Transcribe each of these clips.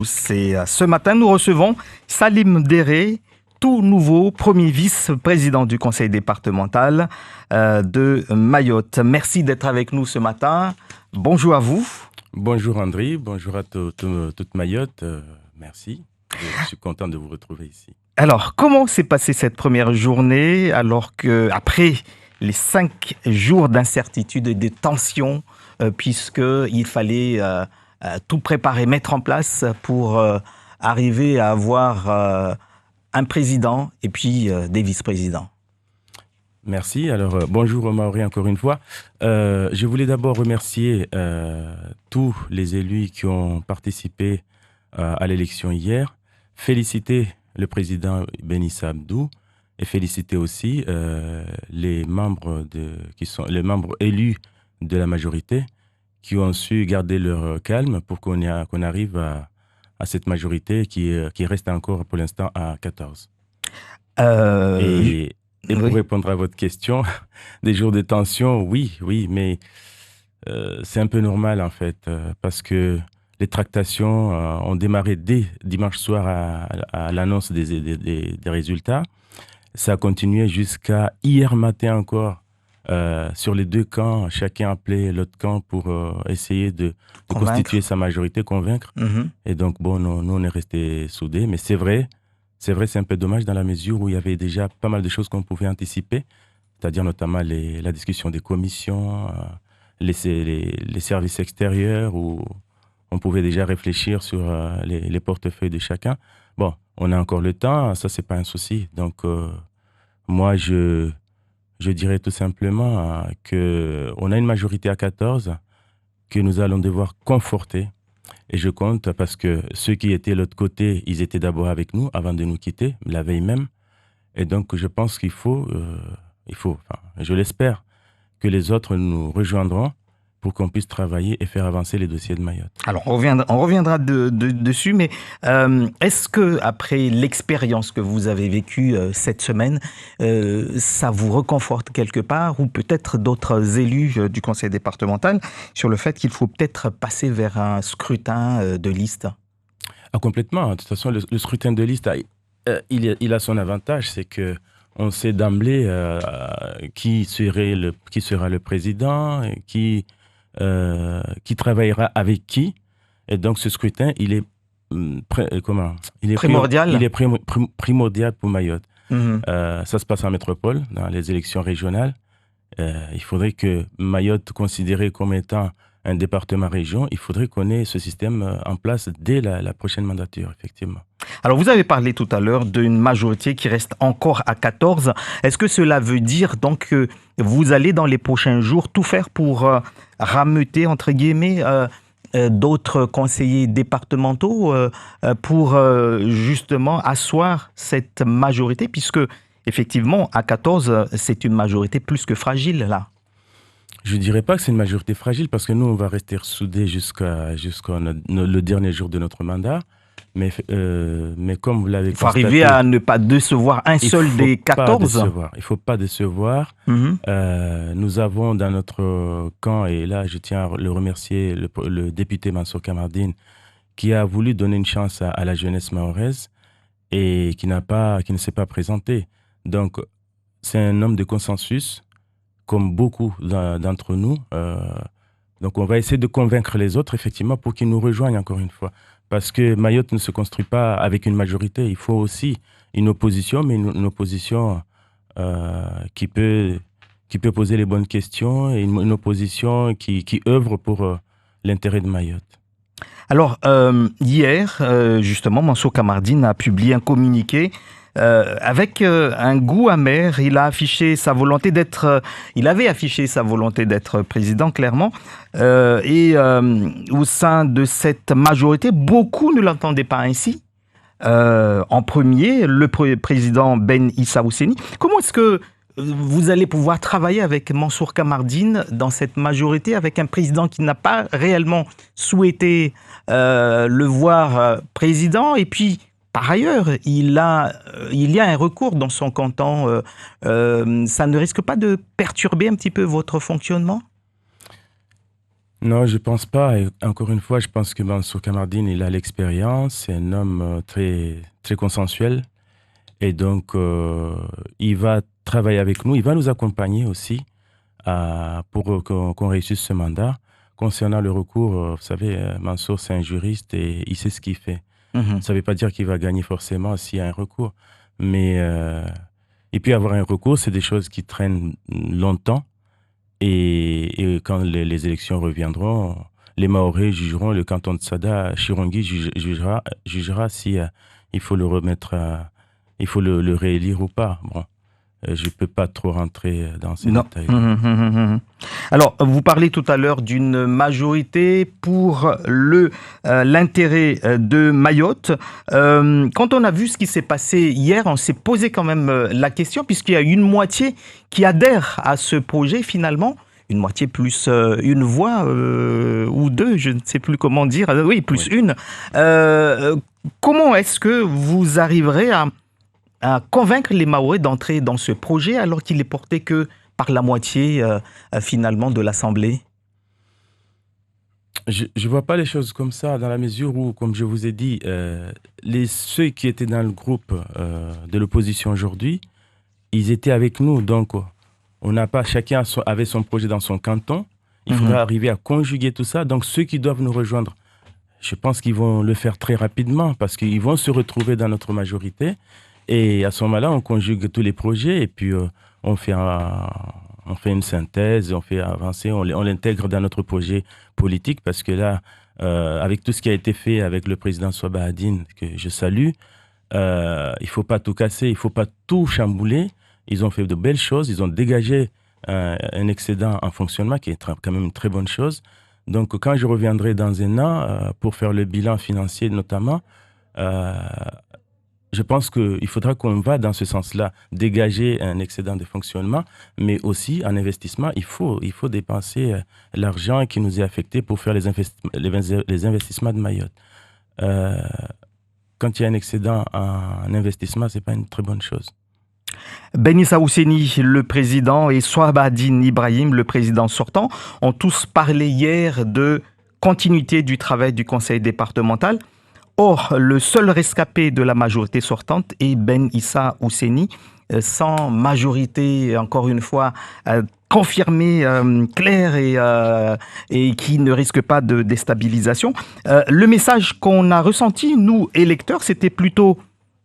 Ce matin, nous recevons Salim Déré, tout nouveau premier vice-président du conseil départemental de Mayotte. Merci d'être avec nous ce matin. Bonjour à vous. Bonjour André, bonjour à toute Mayotte. Merci. Je suis content de vous retrouver ici. Alors, comment s'est passée cette première journée alors qu'après les 5 jours d'incertitude et de tension, puisqu'il fallait tout préparer, mettre en place pour arriver à avoir un président et puis des vice-présidents? Merci. Alors, bonjour Omar encore une fois. Je voulais d'abord remercier tous les élus qui ont participé à l'élection hier, féliciter le président Benissa Abdou et féliciter aussi les membres élus de la majorité qui ont su garder leur calme pour qu'on arrive à cette majorité qui reste encore pour l'instant à 14. Et pour répondre à votre question, des jours de tension, oui, mais c'est un peu normal en fait, parce que les tractations ont démarré dès dimanche soir à l'annonce des résultats. Ça a continué jusqu'à hier matin encore. Sur les deux camps, chacun appelait l'autre camp pour essayer de constituer sa majorité, convaincre. Et donc, bon, nous on est restés soudés. Mais c'est vrai, c'est un peu dommage dans la mesure où il y avait déjà pas mal de choses qu'on pouvait anticiper, c'est-à-dire notamment la discussion des commissions, les services extérieurs, où on pouvait déjà réfléchir sur les portefeuilles de chacun. Bon, on a encore le temps, ça c'est pas un souci. Donc, moi, je dirais tout simplement qu'on a une majorité à 14 que nous allons devoir conforter. Et je compte parce que ceux qui étaient de l'autre côté, ils étaient d'abord avec nous avant de nous quitter, la veille même. Et donc, je pense qu'il faut, je l'espère, que les autres nous rejoindront pour qu'on puisse travailler et faire avancer les dossiers de Mayotte. Alors, on reviendra dessus, mais est-ce que après l'expérience que vous avez vécue cette semaine, ça vous reconforte quelque part, ou peut-être d'autres élus du conseil départemental, sur le fait qu'il faut peut-être passer vers un scrutin de liste? Complètement. De toute façon, le scrutin de liste, il a son avantage, c'est que on sait d'emblée qui sera le président, qui travaillera avec qui. Et donc, ce scrutin, il est primordial. Il est primordial pour Mayotte. Ça se passe en métropole, dans les élections régionales. Il faudrait que Mayotte, considéré comme étant un département-région, il faudrait qu'on ait ce système en place dès la prochaine mandature, effectivement. Alors, vous avez parlé tout à l'heure d'une majorité qui reste encore à 14. Est-ce que cela veut dire donc que vous allez dans les prochains jours tout faire pour rameuter, entre guillemets, d'autres conseillers départementaux pour justement asseoir cette majorité, puisque effectivement, à 14, c'est une majorité plus que fragile, là? Je ne dirais pas que c'est une majorité fragile, parce que nous, on va rester soudés jusqu'à le dernier jour de notre mandat. Mais comme vous l'avez constaté... Il faut arriver à ne pas décevoir un seul des 14. Il ne faut pas décevoir. Nous avons dans notre camp, et là, je tiens à le remercier, le député Mansour Kamardine, qui a voulu donner une chance à la jeunesse mahoraise et qui ne s'est pas présenté. Donc, c'est un homme de consensus, comme beaucoup d'entre nous. Donc, on va essayer de convaincre les autres, effectivement, pour qu'ils nous rejoignent encore une fois. Parce que Mayotte ne se construit pas avec une majorité. Il faut aussi une opposition, mais une opposition qui peut poser les bonnes questions, et une opposition qui œuvre pour l'intérêt de Mayotte. Alors, hier, justement, Mansour Kamardine a publié un communiqué avec un goût amer. Il avait affiché sa volonté d'être président, clairement. Et au sein de cette majorité, beaucoup ne l'entendaient pas ainsi. En premier, le président Ben Issa Ousseni. Comment est-ce que vous allez pouvoir travailler avec Mansour Kamardine dans cette majorité, avec un président qui n'a pas réellement souhaité le voir président, et puis par ailleurs, il y a un recours dans son canton. Ça ne risque pas de perturber un petit peu votre fonctionnement? Non, je pense pas. Et encore une fois, je pense que Mansour Kamardine, il a l'expérience. C'est un homme très, très consensuel. Et donc, il va travailler avec nous. Il va nous accompagner aussi pour qu'on réussisse ce mandat. Concernant le recours, vous savez, Mansour, c'est un juriste et il sait ce qu'il fait. Mhm. Ça ne veut pas dire qu'il va gagner forcément s'il y a un recours. Mais et puis avoir un recours, c'est des choses qui traînent longtemps. Et quand les élections reviendront, les Mahorais jugeront, le canton de Sada, Chirongui jugera si il faut le remettre, il faut le réélire ou pas. Bon, je ne peux pas trop rentrer dans ces Non. détails-là. Alors, vous parlez tout à l'heure d'une majorité pour l'intérêt de Mayotte. Quand on a vu ce qui s'est passé hier, on s'est posé quand même la question, puisqu'il y a une moitié qui adhère à ce projet finalement. Une moitié plus une voix ou deux, je ne sais plus comment dire. Oui, plus Oui. une. Comment est-ce que vous arriverez à convaincre les Mahorais d'entrer dans ce projet alors qu'il est porté que par la moitié finalement de l'Assemblée? Je ne vois pas les choses comme ça, dans la mesure où, comme je vous ai dit, ceux qui étaient dans le groupe de l'opposition aujourd'hui, ils étaient avec nous. Donc, on n'a pas, chacun avait son projet dans son canton. Il Mhm. faudra arriver à conjuguer tout ça. Donc, ceux qui doivent nous rejoindre, je pense qu'ils vont le faire très rapidement parce qu'ils vont se retrouver dans notre majorité. Et à ce moment-là, on conjugue tous les projets et puis on fait on fait une synthèse, on fait avancer, on l'intègre dans notre projet politique parce que là, avec tout ce qui a été fait avec le président Swabahadine, que je salue, il faut pas tout casser, il faut pas tout chambouler. Ils ont fait de belles choses, ils ont dégagé un excédent en fonctionnement qui est quand même une très bonne chose. Donc, quand je reviendrai dans un an pour faire le bilan financier notamment, euh, je pense qu'il faudra qu'on va dans ce sens-là, dégager un excédent de fonctionnement, mais aussi en investissement, il faut dépenser l'argent qui nous est affecté pour faire les investissements de Mayotte. Euh, Quand il y a un excédent en investissement, ce n'est pas une très bonne chose. Ben Issa Ousseni, le président, et Swabadine Ibrahim, le président sortant, ont tous parlé hier de continuité du travail du conseil départemental. Or, le seul rescapé de la majorité sortante est Ben Issa Ousseni, sans majorité, encore une fois, confirmée, claire et qui ne risque pas de déstabilisation. Le message qu'on a ressenti, nous, électeurs, c'était plutôt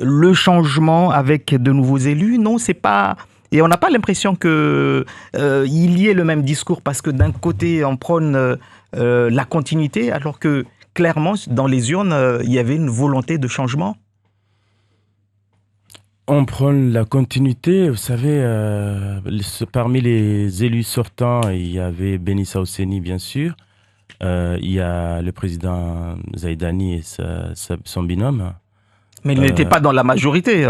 le changement avec de nouveaux élus. Non, c'est pas... Et on n'a pas l'impression qu'il y ait le même discours parce que d'un côté, on prône la continuité alors que clairement, dans les urnes, il y avait une volonté de changement. On prône la continuité. Vous savez, parmi les élus sortants, il y avait Benissa Ousseni, bien sûr. Il y a le président Zaïdani et son binôme. Mais il n'était Euh, pas dans la majorité.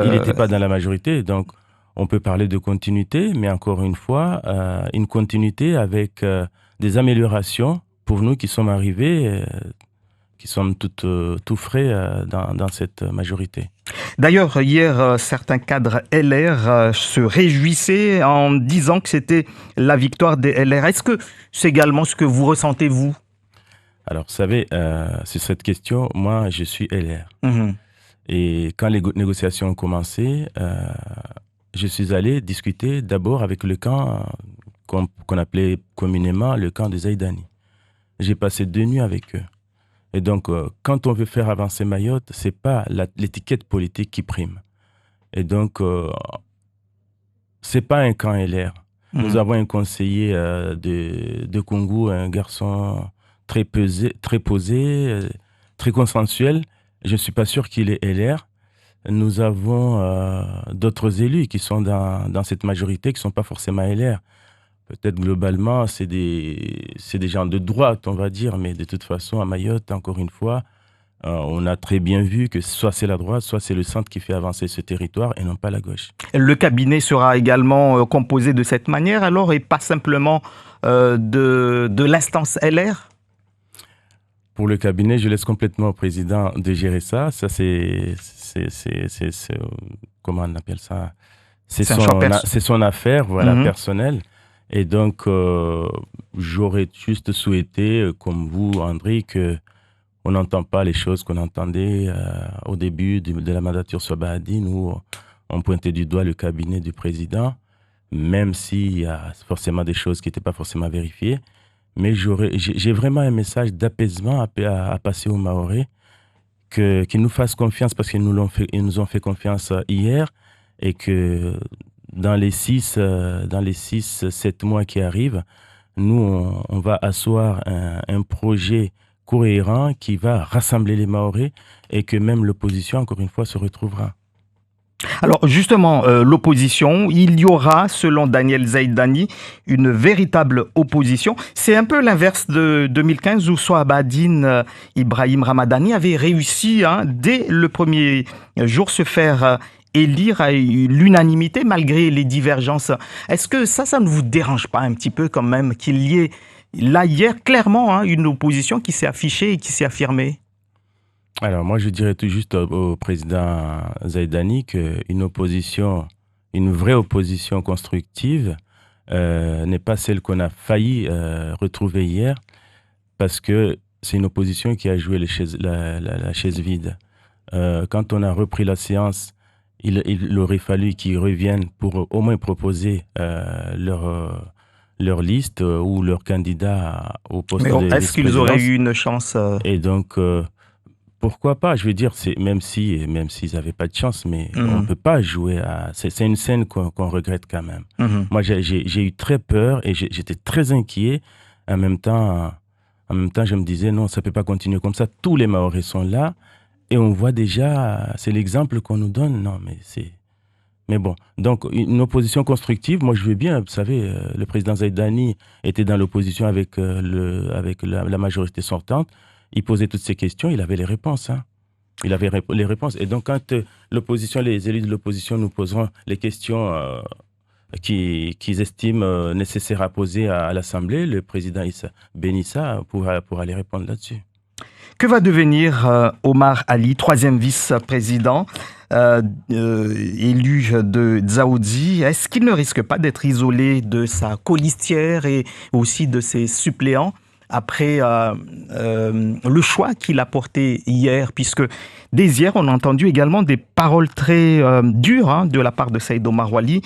il n'était pas dans la majorité, donc on peut parler de continuité, mais encore une fois, une continuité avec des améliorations pour nous qui sommes arrivés, qui sommes tout frais dans cette majorité. D'ailleurs, hier, certains cadres LR se réjouissaient en disant que c'était la victoire des LR. Est-ce que c'est également ce que vous ressentez, vous? Alors, vous savez, sur cette question, moi, je suis LR. Mhm. Et quand les négociations ont commencé, je suis allé discuter d'abord avec le camp qu'on appelait communément le camp de Zaïdani. J'ai passé 2 nuits avec eux. Et donc, quand on veut faire avancer Mayotte, c'est pas l'étiquette politique qui prime. Et donc, c'est pas un camp LR. Nous Mhm. avons un conseiller de Kungu, un garçon très posé, très consensuel. Je ne suis pas sûr qu'il est LR. Nous avons d'autres élus qui sont dans cette majorité qui ne sont pas forcément LR. Peut-être globalement, c'est des gens de droite, on va dire, mais de toute façon, à Mayotte, encore une fois, on a très bien vu que soit c'est la droite, soit c'est le centre qui fait avancer ce territoire et non pas la gauche. Le cabinet sera également composé de cette manière, alors, et pas simplement de l'instance LR? Pour le cabinet, je laisse complètement au président de gérer ça. Ça, comment on appelle ça? C'est un choix C'est son affaire, voilà, Mhm. personnelle. Et donc, j'aurais juste souhaité, comme vous, André, que on n'entend pas les choses qu'on entendait au début de la mandature sur Bahadine, où on pointait du doigt le cabinet du président, même s'il y a forcément des choses qui n'étaient pas forcément vérifiées. Mais j'ai vraiment un message d'apaisement à passer aux Mahorais, qu'ils nous fassent confiance parce qu'ils nous ont fait confiance hier, et que dans les 7 mois qui arrivent, nous, on va asseoir un projet cohérent qui va rassembler les Mahorais et que même l'opposition, encore une fois, se retrouvera. Alors justement, l'opposition, il y aura, selon Daniel Zaïdani, une véritable opposition. C'est un peu l'inverse de 2015 où Sohibadine Ibrahim Ramadani avait réussi, dès le premier jour, se faire élire à l'unanimité malgré les divergences. Est-ce que ça ne vous dérange pas un petit peu quand même qu'il y ait là hier clairement une opposition qui s'est affichée et qui s'est affirmée? Alors moi, je dirais tout juste au président Zaïdani qu'une opposition, une vraie opposition constructive n'est pas celle qu'on a failli retrouver hier, parce que c'est une opposition qui a joué la chaise vide. Quand on a repris la séance, il aurait fallu qu'ils reviennent pour au moins proposer leur liste ou leur candidat au poste Mais de est-ce qu'ils auraient vice-présidence. eu une chance Et donc, pourquoi pas? Je veux dire, même s'ils n'avaient pas de chance, mais on ne Mhm. peut pas jouer à... C'est une scène qu'on regrette quand même. Mhm. Moi, j'ai eu très peur et j'étais très inquiet. En même temps, je me disais, non, ça ne peut pas continuer comme ça. Tous les Mahorais sont là et on voit déjà, c'est l'exemple qu'on nous donne. Non, mais c'est... Mais bon, donc une opposition constructive, moi je veux bien, vous savez, le président Zaïdani était dans l'opposition avec, avec la majorité sortante, il posait toutes ces questions, il avait les réponses. Hein. Il avait les réponses. Et donc quand l'opposition, les élus de l'opposition nous poseront les questions qu'ils estiment nécessaires à poser à l'Assemblée, le président Benissa pourra les répondre là-dessus. Que va devenir Omar Ali, troisième vice-président, élu de Dzaoudzi? Est-ce qu'il ne risque pas d'être isolé de sa colistière et aussi de ses suppléants après le choix qu'il a porté hier? Puisque dès hier, on a entendu également des paroles très dures de la part de Saïd Omar Wali,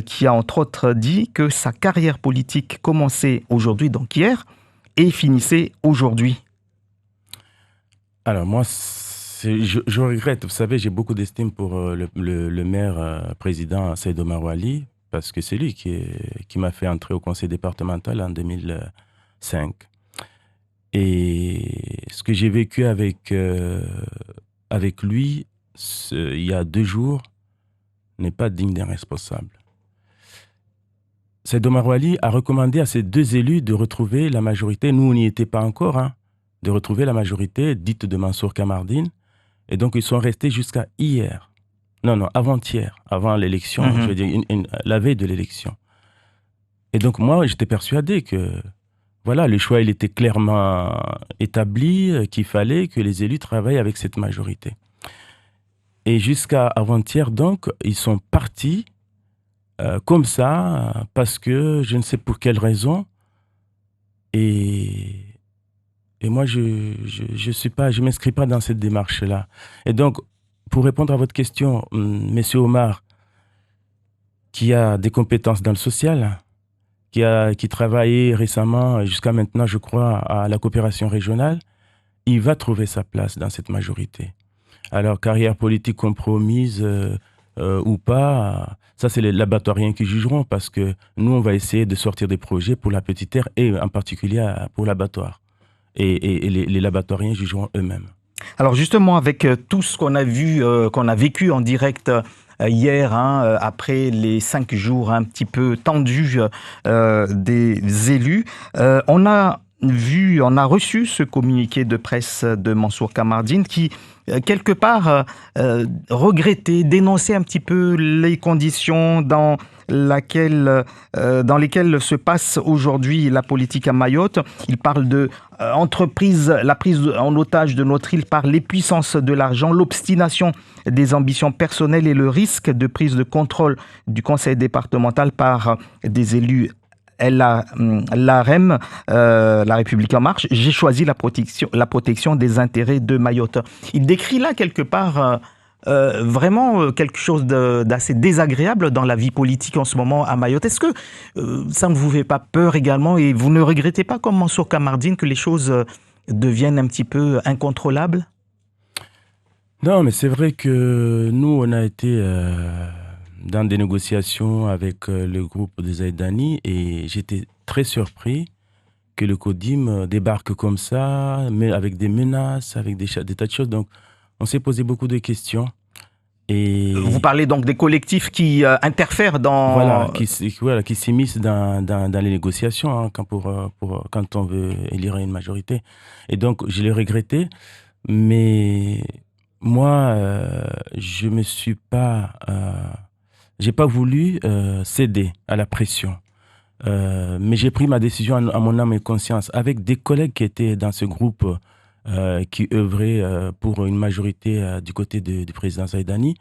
qui a entre autres dit que sa carrière politique commençait aujourd'hui, donc hier, et finissait aujourd'hui. Alors moi, je regrette, vous savez, j'ai beaucoup d'estime pour le maire président Saïd Omar Wali, parce que c'est lui qui m'a fait entrer au conseil départemental en 2005. Et ce que j'ai vécu avec lui il y a 2 jours n'est pas digne d'un responsable. Saïd Omar Wali a recommandé à ces 2 élus de retrouver la majorité, nous on n'y était pas encore, de retrouver la majorité dite de Mansour Kamardine. Et donc, ils sont restés jusqu'à hier. Non, avant-hier, avant l'élection, je veux dire, la veille de l'élection. Et donc, moi, j'étais persuadé que, voilà, le choix, il était clairement établi, qu'il fallait que les élus travaillent avec cette majorité. Et jusqu'à avant-hier, donc, ils sont partis comme ça, parce que je ne sais pour quelle raison. Et moi, je m'inscris pas dans cette démarche-là. Et donc, pour répondre à votre question, Monsieur Omar, qui a des compétences dans le social, qui travaillait récemment, jusqu'à maintenant, je crois, à la coopération régionale, il va trouver sa place dans cette majorité. Alors, carrière politique compromise ou pas, ça, c'est les laboratoriens qui jugeront, parce que nous, on va essayer de sortir des projets pour la petite terre et en particulier pour l'abattoir. Et les laboratoriens jugeront eux-mêmes. Alors justement, avec tout ce qu'on a vu, qu'on a vécu en direct hier, après les 5 jours un petit peu tendus des élus, on a reçu ce communiqué de presse de Mansour Kamardine qui, quelque part, regrettait, dénonçait un petit peu les conditions dans lesquelles se passe aujourd'hui la politique à Mayotte. Il parle de la prise en otage de notre île par les puissances de l'argent, l'obstination des ambitions personnelles et le risque de prise de contrôle du conseil départemental par des élus l'AREM, La République En Marche, j'ai choisi la protection des intérêts de Mayotte. Il décrit là quelque part vraiment quelque chose d'assez désagréable dans la vie politique en ce moment à Mayotte. Est-ce que ça ne vous fait pas peur également et vous ne regrettez pas comme Mansour Kamardine que les choses deviennent un petit peu incontrôlables? Non, mais c'est vrai que nous, on a été dans des négociations avec le groupe des Zaïdani et j'étais très surpris que le CODIM débarque comme ça, mais avec des menaces, avec des tas de choses. Donc, on s'est posé beaucoup de questions. Vous parlez donc des collectifs qui interfèrent dans... Voilà, qui s'immiscent dans les négociations hein, quand on veut élire une majorité. Et donc, je l'ai regretté, mais moi, je me suis pas... j'ai pas voulu céder à la pression. Mais j'ai pris ma décision à mon âme et conscience avec des collègues qui étaient dans ce groupe qui œuvrait pour une majorité du côté du président Zaïdani.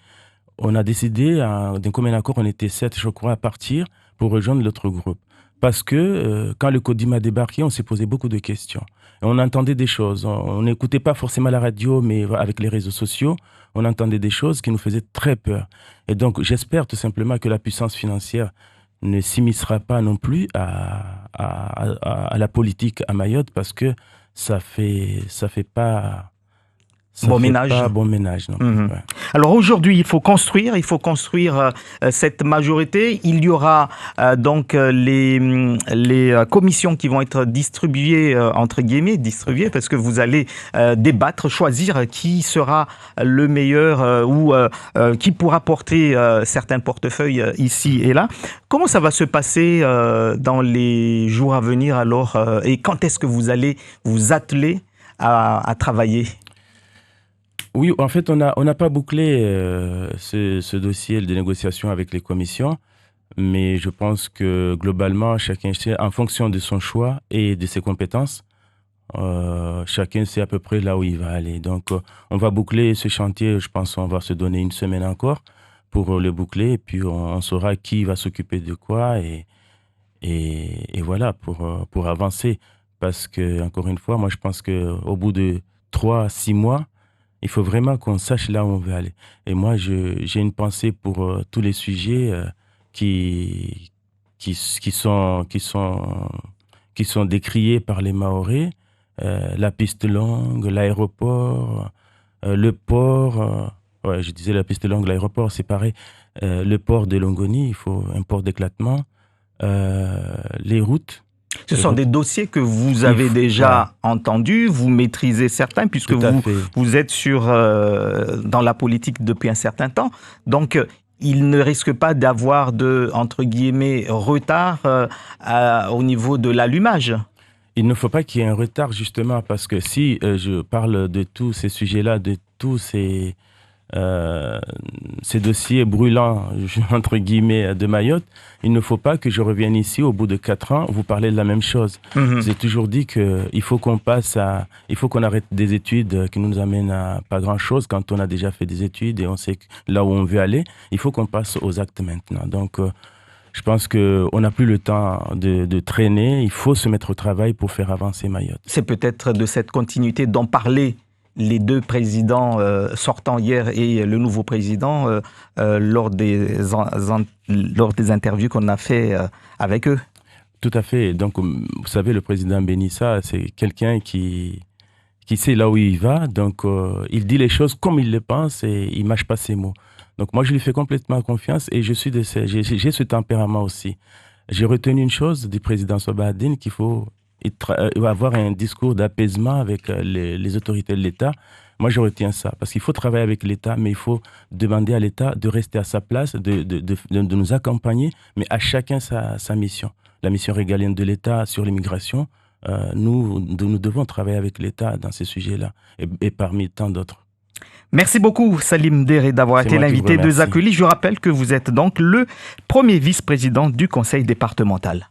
On a décidé, d'un commun accord, on était 7, je crois, à partir pour rejoindre l'autre groupe. Parce que quand le CODIM a débarqué, on s'est posé beaucoup de questions. Et on entendait des choses. On n'écoutait pas forcément la radio, mais avec les réseaux sociaux, on entendait des choses qui nous faisaient très peur. Et donc, j'espère tout simplement que la puissance financière ne s'immiscera pas non plus à la politique à Mayotte parce que ça fait pas bon ménage. Pas bon ménage. Non. Ouais. Alors aujourd'hui, il faut construire cette majorité. Il y aura donc les commissions qui vont être distribuées, entre guillemets, parce que vous allez débattre, choisir qui sera le meilleur ou qui pourra porter certains portefeuilles ici et là. Comment ça va se passer dans les jours à venir alors et quand est-ce que vous allez vous atteler à travailler ? Oui, en fait, on n'a pas bouclé ce dossier de négociation avec les commissions, mais je pense que globalement, chacun sait, en fonction de son choix et de ses compétences, chacun sait à peu près là où il va aller. Donc, on va boucler ce chantier, je pense qu'on va se donner une semaine encore pour le boucler, et puis on saura qui va s'occuper de quoi, et voilà, pour avancer. Parce que, encore une fois, moi, je pense qu'au bout de 3-6 mois, il faut vraiment qu'on sache là où on veut aller. Et moi, j'ai une pensée pour tous les sujets qui sont décriés par les Mahorais. La piste longue, l'aéroport, le port. Ouais, je disais la piste longue, l'aéroport, c'est pareil. Le port de Longoni, il faut un port d'éclatement. Les routes. Ce sont des dossiers que vous avez déjà entendus, vous maîtrisez certains, puisque vous êtes dans la politique depuis un certain temps. Donc, il ne risque pas d'avoir de, entre guillemets, retard au niveau de l'allumage. Il ne faut pas qu'il y ait un retard, justement, parce que si je parle de tous ces sujets-là, de tous ces dossiers brûlants, entre guillemets, de Mayotte, il ne faut pas que je revienne ici au bout de 4 ans, vous parlez de la même chose. J'ai toujours dit qu'il faut qu'on arrête des études qui nous amènent à pas grand-chose quand on a déjà fait des études et on sait là où on veut aller. Il faut qu'on passe aux actes maintenant. Donc, je pense qu'on n'a plus le temps de traîner. Il faut se mettre au travail pour faire avancer Mayotte. C'est peut-être de cette continuité dont parlaient les deux présidents sortants hier et le nouveau président lors des interviews qu'on a fait avec eux. Tout à fait. Donc, vous savez, le président Benissa, c'est quelqu'un qui sait là où il va. Donc, il dit les choses comme il les pense et il ne mâche pas ses mots. Donc, moi, je lui fais complètement confiance et j'ai ce tempérament aussi. J'ai retenu une chose du président Sobadine qu'il faut avoir un discours d'apaisement avec les autorités de l'État. Moi, je retiens ça, parce qu'il faut travailler avec l'État, mais il faut demander à l'État de rester à sa place, de nous accompagner, mais à chacun sa mission. La mission régalienne de l'État sur l'immigration, nous devons travailler avec l'État dans ces sujets-là, et parmi tant d'autres. Merci beaucoup, Salim Déré, d'avoir été l'invité de Zakuli. Je rappelle que vous êtes donc le premier vice-président du conseil départemental.